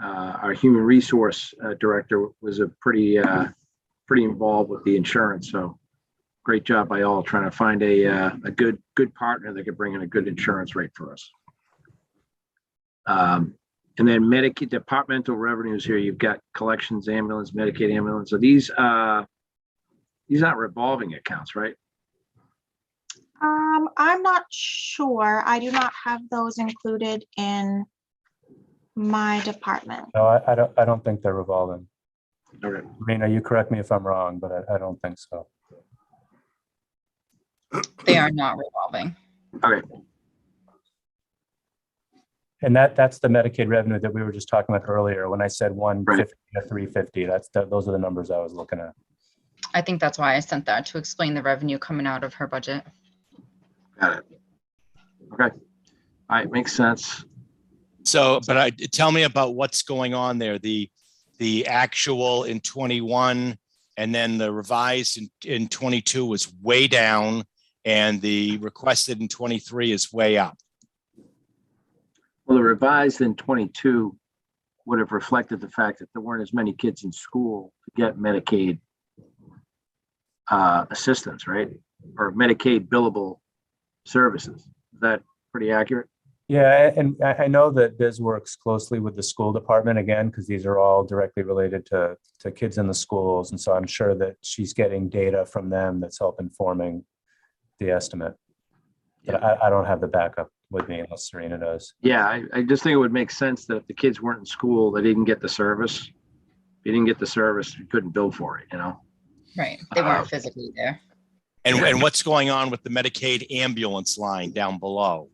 our human resource director was pretty involved with the insurance. So great job by all trying to find a good partner that could bring in a good insurance rate for us. And then Medicaid departmental revenues here, you've got collections, ambulance, Medicaid ambulance. So these aren't revolving accounts, right? I'm not sure. I do not have those included in my department. No, I don't think they're revolving. Okay. Rena, you correct me if I'm wrong, but I don't think so. They are not revolving. Okay. And that's the Medicaid revenue that we were just talking about earlier. When I said 150 to 350, those are the numbers I was looking at. I think that's why I sent that, to explain the revenue coming out of her budget. Got it. Okay. All right. Makes sense. So, but tell me about what's going on there. The actual in 21 and then the revised in 22 was way down, and the requested in 23 is way up. Well, the revised in 22 would have reflected the fact that there weren't as many kids in school to get Medicaid assistance, right? Or Medicaid billable services. Is that pretty accurate? Yeah, and I know that Biz works closely with the school department again, because these are all directly related to kids in the schools. And so I'm sure that she's getting data from them that's help informing the estimate. But I don't have the backup with me unless Serena does. Yeah, I just think it would make sense that if the kids weren't in school, they didn't get the service. If you didn't get the service, you couldn't bill for it, you know? Right. They weren't physically there. And what's going on with the Medicaid ambulance line down below?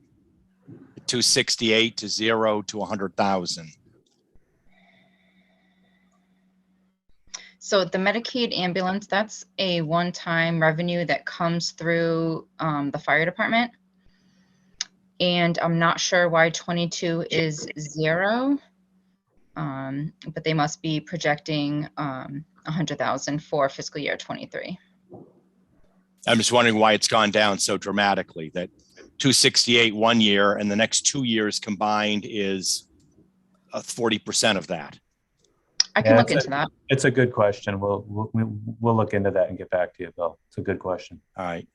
268 to 0 to 100,000. So the Medicaid ambulance, that's a one-time revenue that comes through the fire department. And I'm not sure why 22 is 0, but they must be projecting 100,000 for fiscal year 23. I'm just wondering why it's gone down so dramatically, that 268 1 year and the next 2 years combined is 40% of that. I can look into that. It's a good question. We'll look into that and get back to you, Bill. It's a good question. All right.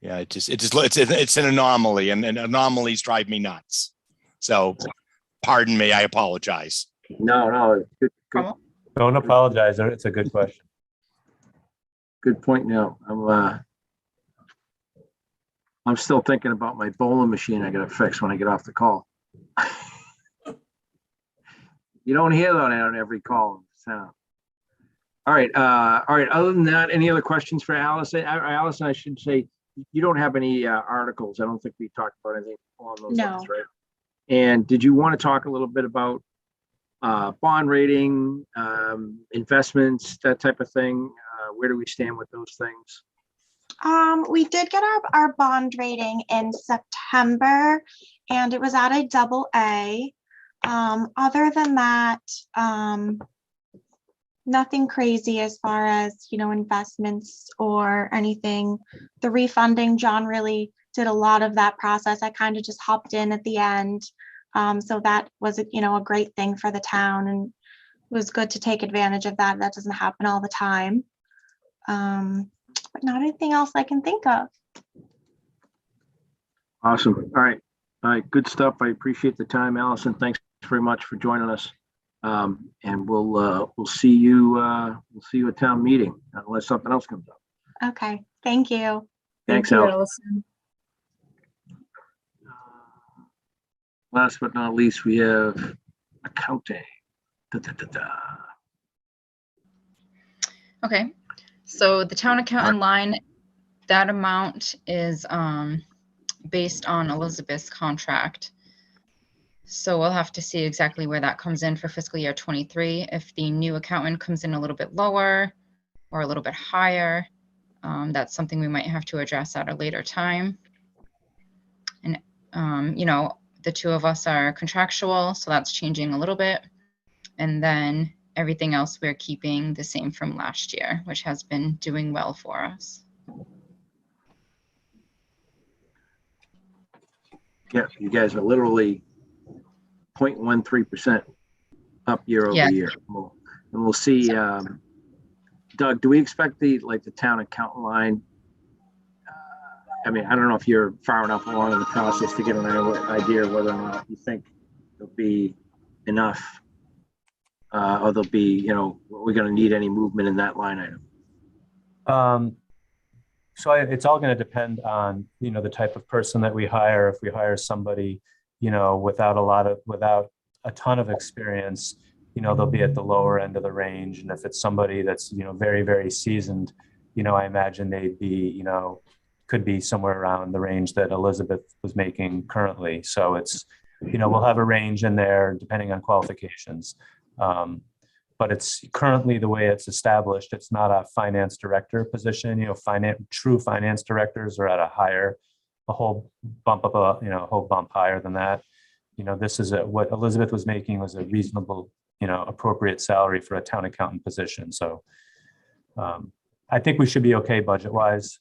Yeah, it's an anomaly, and anomalies drive me nuts. So pardon me, I apologize. No, good Don't apologize. It's a good question. good point. Now I'm still thinking about my bowling machine I gotta fix when I get off the call. You don't hear that on every call. So. All right. Other than that, any other questions for Allison? Allison, I should say, you don't have any articles. I don't think we talked about anything along those lines, right? And did you want to talk a little bit about bond rating, investments, that type of thing? Where do we stand with those things? We did get our bond rating in September, and it was at a AA. Other than that, nothing crazy as far as, investments or anything. The refunding, John really did a lot of that process. I kind of just hopped in at the end. So that was, a great thing for the town. was good to take advantage of that. That doesn't happen all the time. But not anything else I can think of. Awesome. All right. All right. Good stuff. I appreciate the time, Allison. Thanks very much for joining us. And we'll see you at town meeting unless something else comes up. Okay, thank you. Thanks, Thank you, Allison. Allison. Last but not least, we have accounting. Da, da, da, da. Okay, so the town accountant line, that amount is based on Elizabeth's contract. So we'll have to see exactly where that comes in for fiscal year 23. If the new accountant comes in a little bit lower or a little bit higher, that's something we might have to address at a later time. And, you know, the two of us are contractual, so that's changing a little bit. And then everything else we're keeping the same from last year, which has been doing well for us. Yeah, you guys are literally 0.13% up year over Yeah. year. And we'll see. Doug, do we expect the town accountant line? I mean, I don't know if you're far enough along in the process to get an idea of whether or not you think there'll be enough, or there'll be, you know, we're going to need any movement in that line item. So it's all going to depend on, you know, the type of person that we hire. If we hire somebody, you know, without a ton of experience, you know, they'll be at the lower end of the range. And if it's somebody that's, you know, very, very seasoned, you know, I imagine they'd be, you know, could be somewhere around the range that Elizabeth was making currently. So it's, you know, we'll have a range in there depending on qualifications. But it's currently the way it's established. It's not a finance director position. You know, true finance directors are at a whole bump higher than that. You know, this is what Elizabeth was making was a reasonable, you know, appropriate salary for a town accountant position. So I think we should be okay budget wise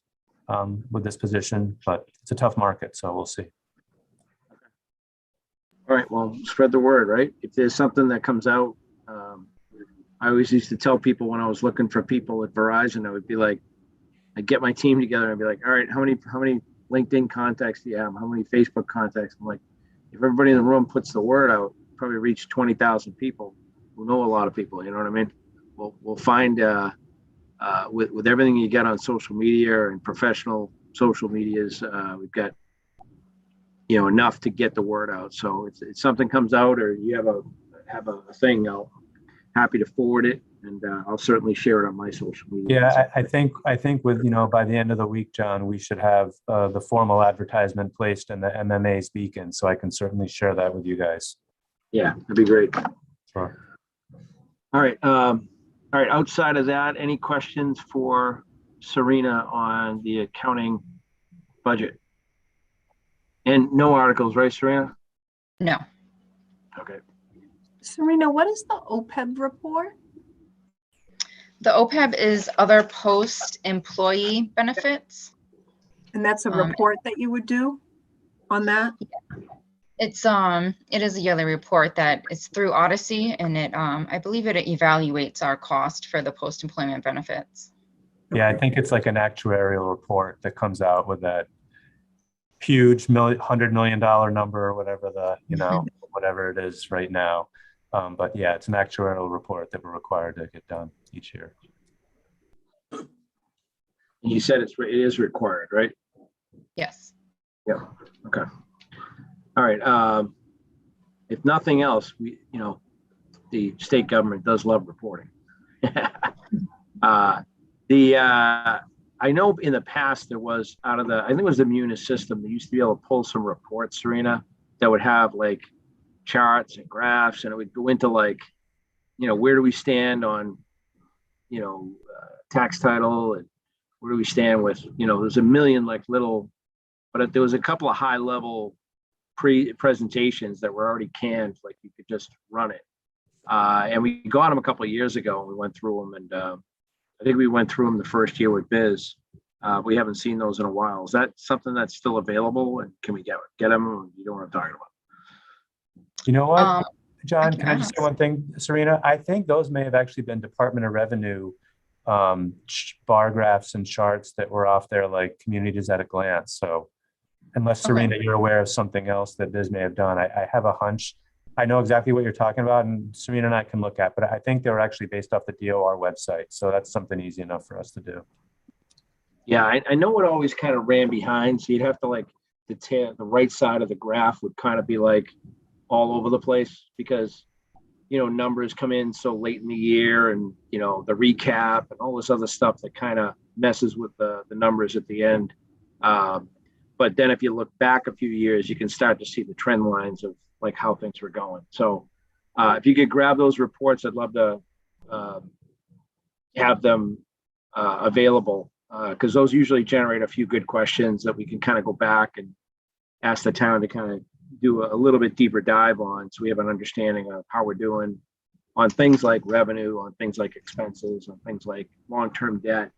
with this position, but it's a tough market, so we'll see. All right, well, spread the word, right? If there's something that comes out, I always used to tell people when I was looking for people at Verizon, I would be like, I'd get my team together and be like, all right, how many LinkedIn contacts do you have? How many Facebook contacts? I'm like, if everybody in the room puts the word out, probably reach 20,000 people who know a lot of people, you know what I mean? We'll find, with everything you get on social media and professional social medias, we've got, you know, enough to get the word out. So if something comes out or you have a thing, I'll happy to forward it, and I'll certainly share it on my social media. Yeah, I think with, you know, by the end of the week, John, we should have the formal advertisement placed in the MMA's beacon, so I can certainly share that with you guys. Yeah, that'd be great. Sure. All right. Outside of that, any questions for Serena on the accounting budget? And no articles, right, Serena? No. Okay. Serena, what is the OPEB report? The OPEB is other post-employee benefits. And that's a report that you would do on that? It is a yearly report that is through Odyssey, and it I believe it evaluates our cost for the post-employment benefits. Yeah, I think it's like an actuarial report that comes out with that huge $100 million number or whatever whatever it is right now. But yeah, it's an actuarial report that we're required to get done each year. You said it is required, right? Yes. Yeah. Okay. All right. If nothing else, the state government does love reporting. I know in the past there was I think it was the Munis system. They used to be able to pull some reports, Serena, that would have like charts and graphs, and it would go into like, where do we stand on, tax title, and where do we stand with, there's a million like little, but there was a couple of high level presentations that were already canned, like you could just run it. And we got them a couple of years ago and we went through them, and I think we went through them the first year with Biz. We haven't seen those in a while. Is that something that's still available, and can we get them? You know what I'm talking about? You know what? John, can can I just say ask. one thing, Serena? I think those may have actually been Department of Revenue bar graphs and charts that were off there, like communities at a glance. So unless Okay. Serena, you're aware of something else that Biz may have done, I have a hunch. I know exactly what you're talking about, and Serena and I can look at, but I think they were actually based off the DOR website. So that's something easy enough for us to do. Yeah, I know it always kind of ran behind, so you'd have to like the right side of the graph would kind of be like all over the place because numbers come in so late in the year, and the recap and all this other stuff that kind of messes with the numbers at the end. But then if you look back a few years, you can start to see the trend lines of like how things were going. So if you could grab those reports, I'd love to have them available because those usually generate a few good questions that we can kind of go back and ask the town to kind of do a little bit deeper dive on, so we have an understanding of how we're doing on things like revenue, on things like expenses, on things like long-term debt,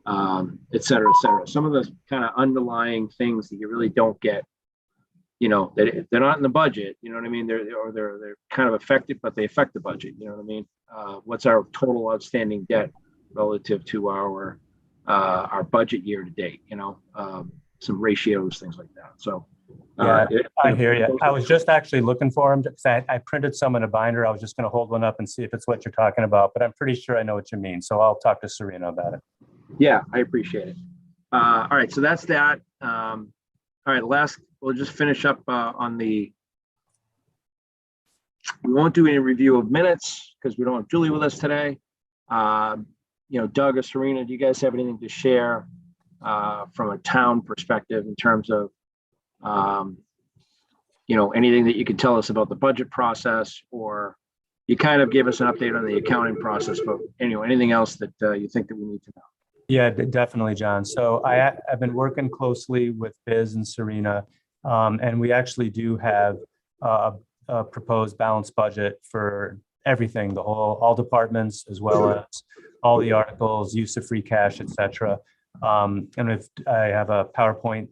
et cetera, et cetera. Some of the kind of underlying things that you really don't get, that they're not in the budget, you know what I mean? They're kind of affected, but they affect the budget, you know what I mean? What's our total outstanding debt relative to our budget year to date, some ratios, things like that. So Yeah, I hear you. I was just actually looking for them because I printed some in a binder. I was just going to hold one up and see if it's what you're talking about, but I'm pretty sure I know what you mean. So I'll talk to Serena about it. Yeah, I appreciate it. All right, so that's that. All right, we'll just finish up on we won't do any review of minutes because we don't have Julie with us today. Doug or Serena, do you guys have anything to share from a town perspective in terms of anything that you could tell us about the budget process, or you kind of gave us an update on the accounting process, but anything else that you think that we need to know? Yeah, definitely, John. So I've been working closely with Biz and Serena, and we actually do have a proposed balanced budget for everything, all departments, as well as all the articles, use of free cash, et cetera. And I have a PowerPoint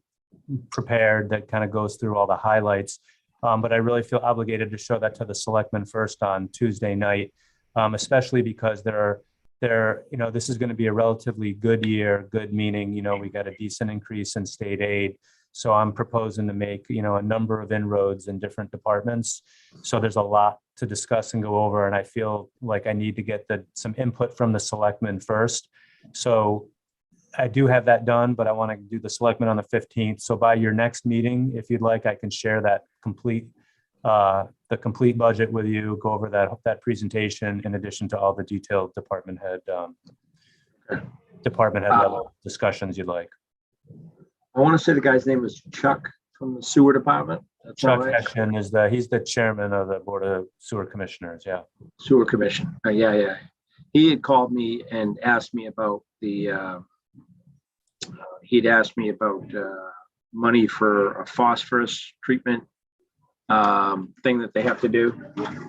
prepared that kind of goes through all the highlights, but I really feel obligated to show that to the selectmen first on Tuesday night, especially because this is going to be a relatively good year. Good meaning, we got a decent increase in state aid, so I'm proposing to make a number of inroads in different departments. So there's a lot to discuss and go over, and I feel like I need to get some input from the selectmen first. So I do have that done, but I want to do the selectmen on the 15th. So by your next meeting, if you'd like, I can share that the complete budget with you, go over that presentation in addition to all the detailed department head level discussions you'd like. I want to say the guy's name is Chuck from the sewer department. That's Chuck all right. Hessian he's the chairman of the Board of Sewer Commissioners. Yeah. Sewer commission. Yeah. He had called me and asked me about he'd asked me about money for a phosphorus treatment thing that they have to do.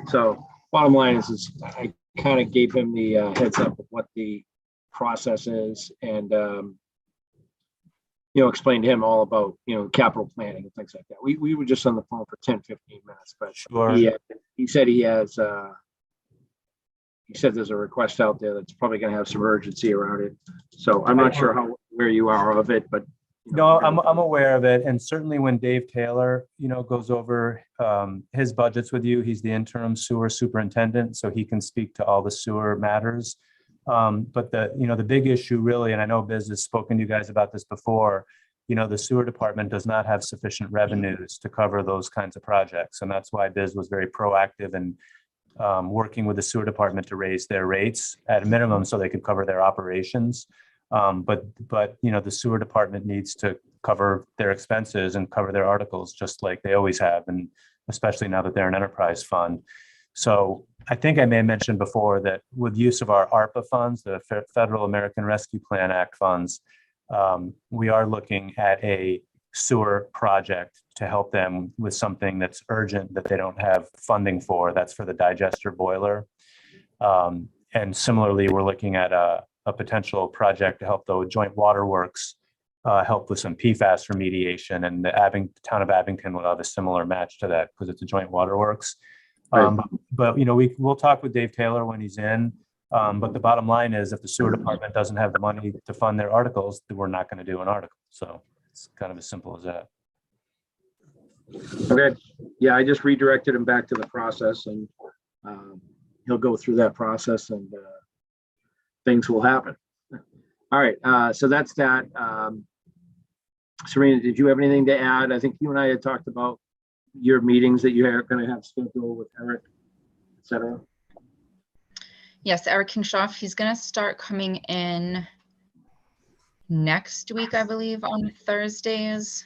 So bottom line is I kind of gave him the heads up of what the process is, and explained to him all about capital planning and things like that. We were just on the phone for 10-15 minutes, but Sure. he said there's a request out there that's probably going to have some urgency around it. So I'm not sure where you are of it, but no, I'm aware of it. And certainly when Dave Taylor, goes over his budgets with you, he's the interim sewer superintendent, so he can speak to all the sewer matters. But the big issue really, and I know Biz has spoken to you guys about this before, the sewer department does not have sufficient revenues to cover those kinds of projects. And that's why Biz was very proactive in working with the sewer department to raise their rates at a minimum so they could cover their operations. But the sewer department needs to cover their expenses and cover their articles just like they always have, and especially now that they're an enterprise fund. So I think I may have mentioned before that with use of our ARPA funds, the Federal American Rescue Plan Act funds, we are looking at a sewer project to help them with something that's urgent that they don't have funding for. That's for the digester boiler. And similarly, we're looking at a potential project to help the Joint Waterworks help with some PFAS remediation, and the town of Abington will have a similar match to that because it's a Joint Waterworks. But, you know, we'll talk with Dave Taylor when he's in. But the bottom line is if the sewer department doesn't have the money to fund their articles, then we're not going to do an article. So it's kind of as simple as that. Okay, yeah, I just redirected him back to the process, and he'll go through that process, and things will happen. All right, so that's that. Serena, did you have anything to add? I think you and I had talked about your meetings that you're going to have scheduled with Eric, et cetera. Yes, Eric Kingshoff, he's going to start coming in next week, I believe, on Thursdays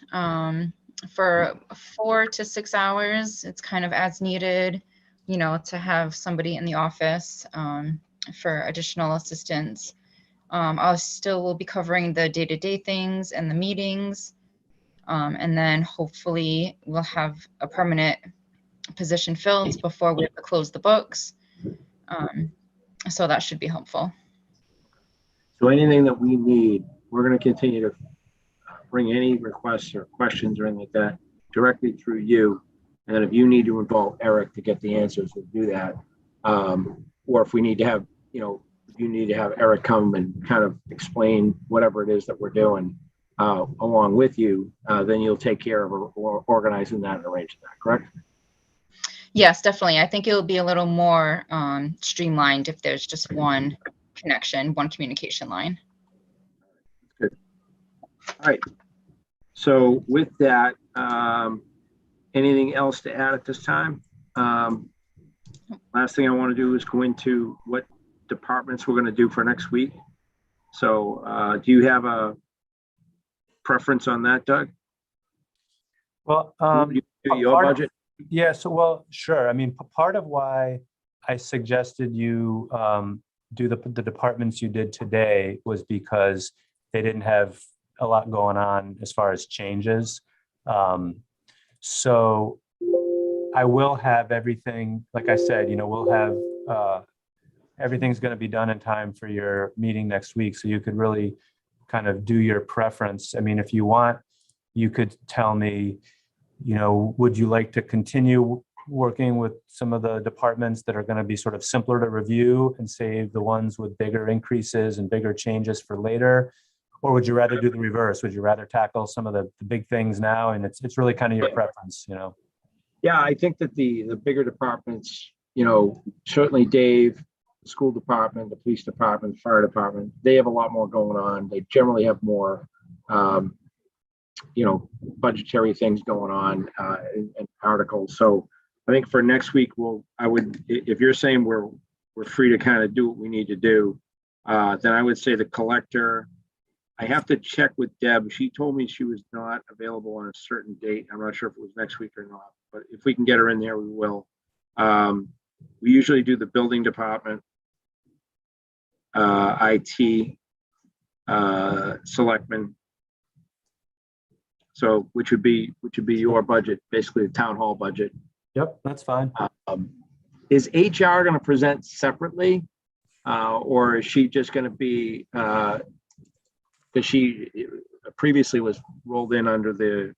for 4 to 6 hours. It's kind of as needed, you know, to have somebody in the office for additional assistance. I'll still will be covering the day-to-day things and the meetings. And then hopefully we'll have a permanent position filled before we have to close the books. So that should be helpful. So anything that we need, we're going to continue to bring any requests or questions or anything like that directly through you. And then if you need to involve Eric to get the answers, we'll do that. Or if we need to have, you know, you need to have Eric come and kind of explain whatever it is that we're doing along with you, then you'll take care of organizing that and arranging that, correct? Yes, definitely. I think it'll be a little more streamlined if there's just one connection, one communication line. Good. All right. So with that, anything else to add at this time? Last thing I want to do is go into what departments we're going to do for next week. So do you have a preference on that, Doug? Well, You do your budget? Yeah, so, well, sure. I mean, part of why I suggested you do the departments you did today was because they didn't have a lot going on as far as changes. So I will have everything, like I said, you know, we'll have everything's going to be done in time for your meeting next week. So you could really kind of do your preference. I mean, if you want, you could tell me, you know, would you like to continue working with some of the departments that are going to be sort of simpler to review and save the ones with bigger increases and bigger changes for later? Or would you rather do the reverse? Would you rather tackle some of the big things now? And it's really kind of your preference, you know? Yeah, I think that the bigger departments, you know, certainly Dave, the school department, the police department, fire department, they have a lot more going on. They generally have more, you know, budgetary things going on and articles. So I think for next week, if you're saying we're free to kind of do what we need to do, then I would say the collector. I have to check with Deb. She told me she was not available on a certain date. I'm not sure if it was next week or not, but if we can get her in there, we will. We usually do the building department, IT, selectmen. So which would be your budget, basically the town hall budget. Yep, that's fine. Is HR going to present separately, or is she just going to be? Because she previously was rolled in under the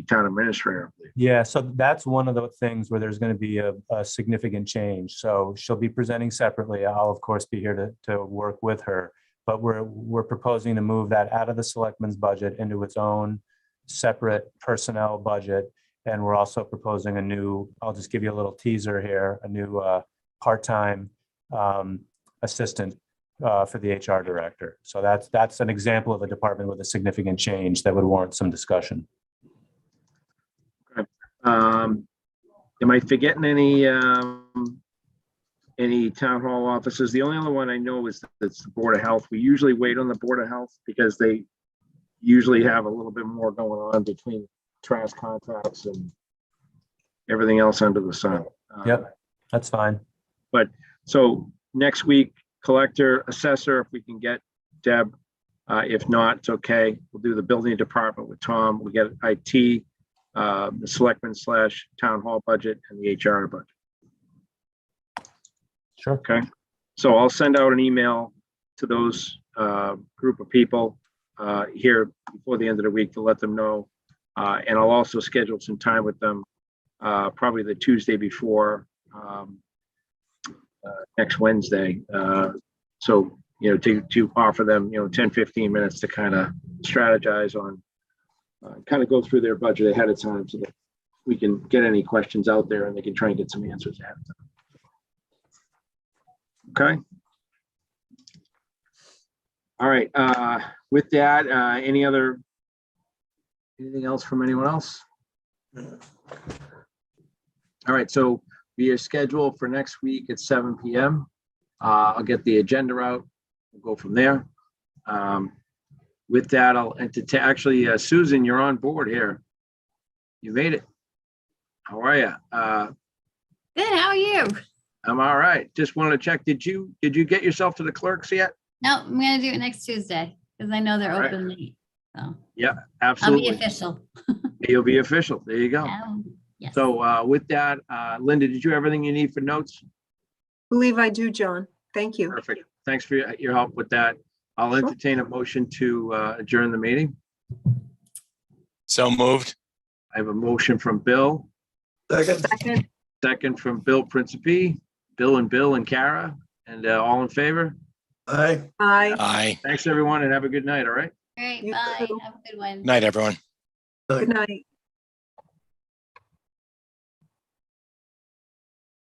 town administrator. Yeah, so that's one of the things where there's going to be a significant change. So she'll be presenting separately. I'll of course be here to work with her, but we're proposing to move that out of the selectmen's budget into its own separate personnel budget. And we're also proposing a new, I'll just give you a little teaser here, a new part-time assistant for the HR director. So that's an example of a department with a significant change that would warrant some discussion. Okay. Am I forgetting any town hall offices? The only other one I know is that's the Board of Health. We usually wait on the Board of Health because they usually have a little bit more going on between trash contracts and everything else under the sun. Yep, that's fine. But so next week, collector, assessor, if we can get Deb. If not, it's okay. We'll do the building department with Tom. We get IT, the selectmen / town hall budget, and the HR budget. Sure. Okay. So I'll send out an email to those group of people here before the end of the week to let them know. And I'll also schedule some time with them, probably the Tuesday before next Wednesday. So, to offer them, 10, 15 minutes to kind of strategize on, kind of go through their budget ahead of time so that we can get any questions out there and they can try and get some answers ahead of time. Okay. All right. With that, anything else from anyone else? All right. So we are scheduled for next week at 7 p.m. I'll get the agenda out. We'll go from there. With that, I'll entertain, actually, Susan, you're on board here. You made it. How are you? Good, how are you? I'm all right. Just wanted to check. Did you get yourself to the clerks yet? No, I'm gonna do it next Tuesday because I know they're All right. open late. So Yeah, I'll absolutely. be official. You'll be official. There you go. Yes. So with that, Linda, did you have everything you need for notes? Believe I do, John. Thank you. Perfect. Thanks for your help with that. I'll Sure. entertain a motion to adjourn the meeting. So moved. I have a motion from Bill, Second, second from Bill Principe, Bill and Kara, and all in favor. aye. Aye. Thanks, everyone, and have a good night. All right. All right, You bye. too. Have a good one. Night, everyone. Good night.